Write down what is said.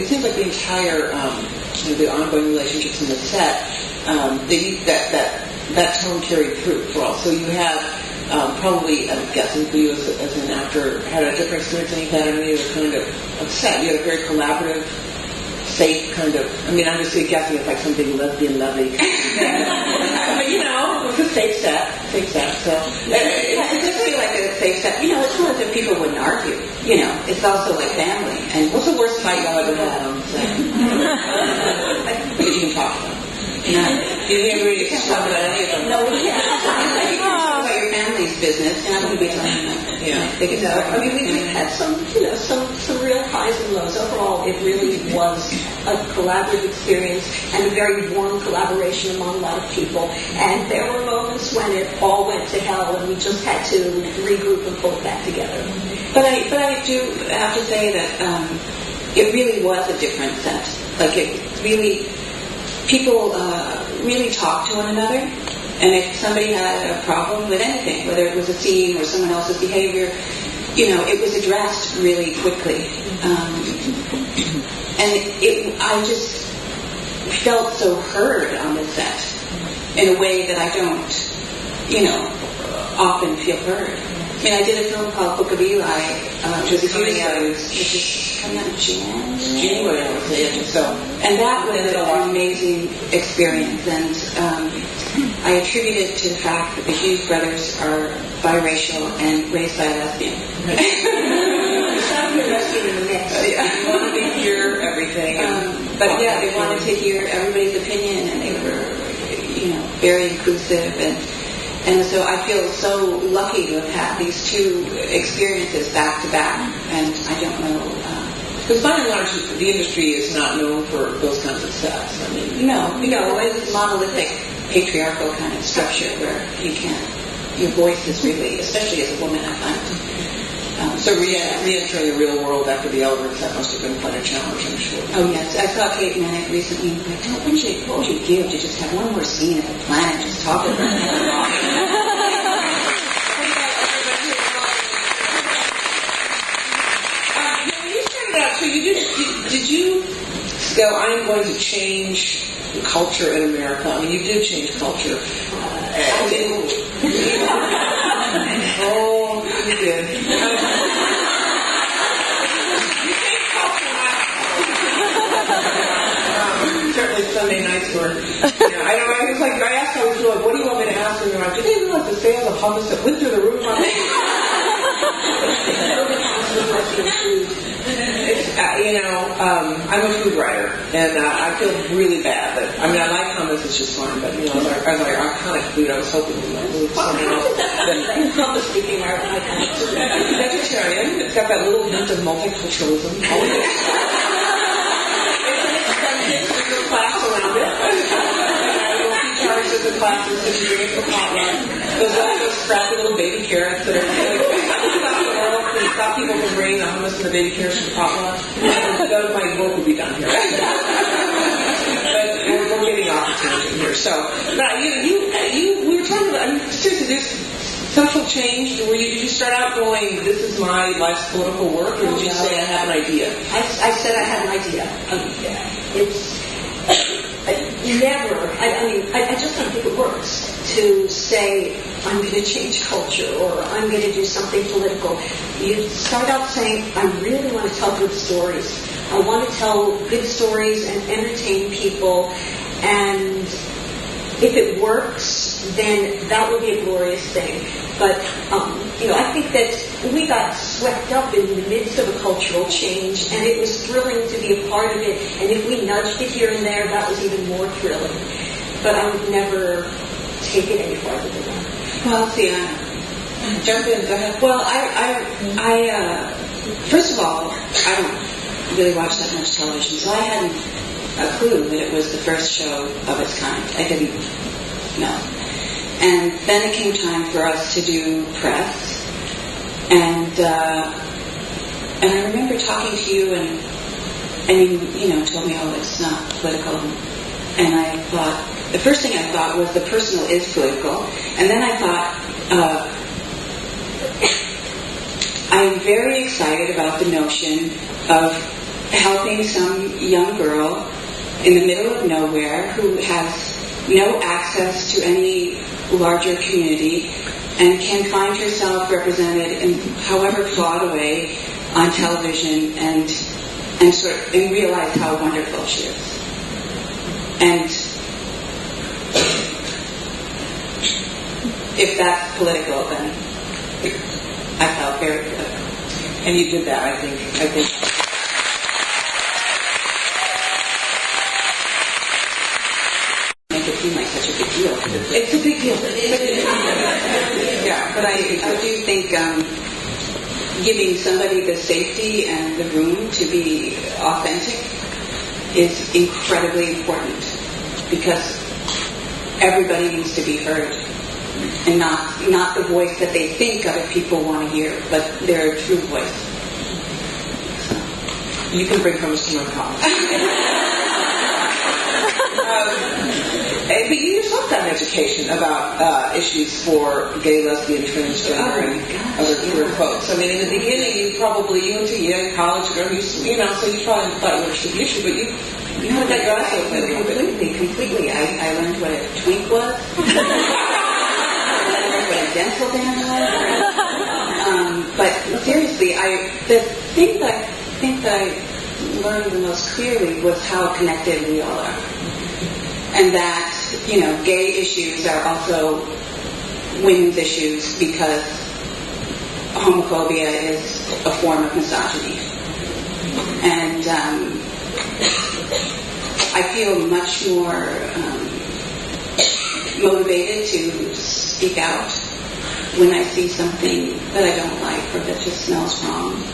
seems like the entire, the ongoing relationships in the set, that tone carried through for all. So you have probably, I'm guessing for you as an actor, had a different experience than you had on any other kind of set. You had a very collaborative, safe kind of, I'm just guessing it's like something lesbian lovely. But it's a safe set. So it does feel like a safe set. It's not as if people wouldn't argue. It's also like family. And what's the worst fight y'all ever had on set? That you can talk about. You didn't really talk about any of them. No, we can't. About your family's business, and I wouldn't be talking about that. We've had some real highs and lows. Overall, it really was a collaborative experience and a very warm collaboration among a lot of people. And there were moments when it all went to hell, and we just had to regroup and pull it back together. But I do have to say that it really was a different set. Like people really talked to one another, and if somebody had a problem with anything, whether it was a scene or someone else's behavior, it was addressed really quickly. And I just felt so heard on the set in a way that I don't, often feel heard. I did a film called Book of Eli, which is coming out in January, I would say. And that was an amazing experience, and I attribute it to the fact that the Hughes brothers are biracial and raised by lesbian. You wanted to hear everything. They wanted to hear everybody's opinion, and they were, very inclusive, and so I feel so lucky to have had these two experiences back to back, and I don't know. Because by and large, the industry is not known for those kinds of sets. No, it's monolithic, patriarchal kind of structure where your voice is really, especially as a woman, I find. So re-entering the real world after the elements, that must have been quite a challenge, I'm sure. Oh yes, I saw Kate Manick recently. Like, what would you give to just have one more scene at the planet, just talking about it? You started out, so did you go, I'm going to change culture in America? You did change culture. I did. Oh, you did. Certainly Sunday nights were. I asked how we feel. What do you want me to ask? And you're like, did they realize the sales of hummus that went through the roof on I'm a food writer, and I feel really bad. I like hummus, it's just fun, but as our iconic food, I was hoping we might move something else. Hummus speaking our iconic food. Vegetarian, it's got that little hint of multiculturalism. There's a class around it. The classes that you bring it for potluck. Those scrappy little baby carrots that are stop people from bringing the hummus and the baby carrots for potluck. My work would be done here. But we're getting off the tangent here. So, we were talking about, seriously, there's social change. Did you start out going, this is my life's political work, or did you say, I have an idea? I said I had an idea. I just don't think it works to say, I'm going to change culture, or I'm going to do something political. You start out saying, I really want to tell good stories. I want to tell good stories and entertain people, and if it works, then that would be a glorious thing. But, I think that we got swept up in the midst of a cultural change, and it was thrilling to be a part of it. And if we nudged it here and there, that was even more thrilling. But I would never take it any farther than that. Well, see, jump in, go ahead. Well, first of all, I don't really watch that much television, so I hadn't a clue that it was the first show of its kind. I didn't know. And then it came time for us to do press, and I remember talking to you, and you told me, oh, it's not political, and I thought, the first thing I thought was the personal is political, and then I thought, I'm very excited about the notion of helping some young girl in the middle of nowhere who has no access to any larger community and can find herself represented in however flawed a way on television and realize how wonderful she is. And if that's political, then I felt very political. And you did that, I think. Make it seem like such a big deal. It's a big deal. Yeah, but I do think giving somebody the safety and the room to be authentic is incredibly important, because everybody needs to be heard, and not the voice that they think other people want to hear, but their true voice. You can bring home some more comments. But you yourself got an education about issues for gay, lesbian, transgender, and other queer folks. I mean, in the beginning, you went to Yale College, so you probably thought it was the issue, but you had that glass open. Completely. I learned what a twink was. I learned what a dental dam was. But seriously, the thing that I think that I learned the most clearly was how connected we all are. And that, gay issues are also women's issues, because homophobia is a form of misogyny. And I feel much more motivated to speak out when I see something that I don't like or that just smells wrong.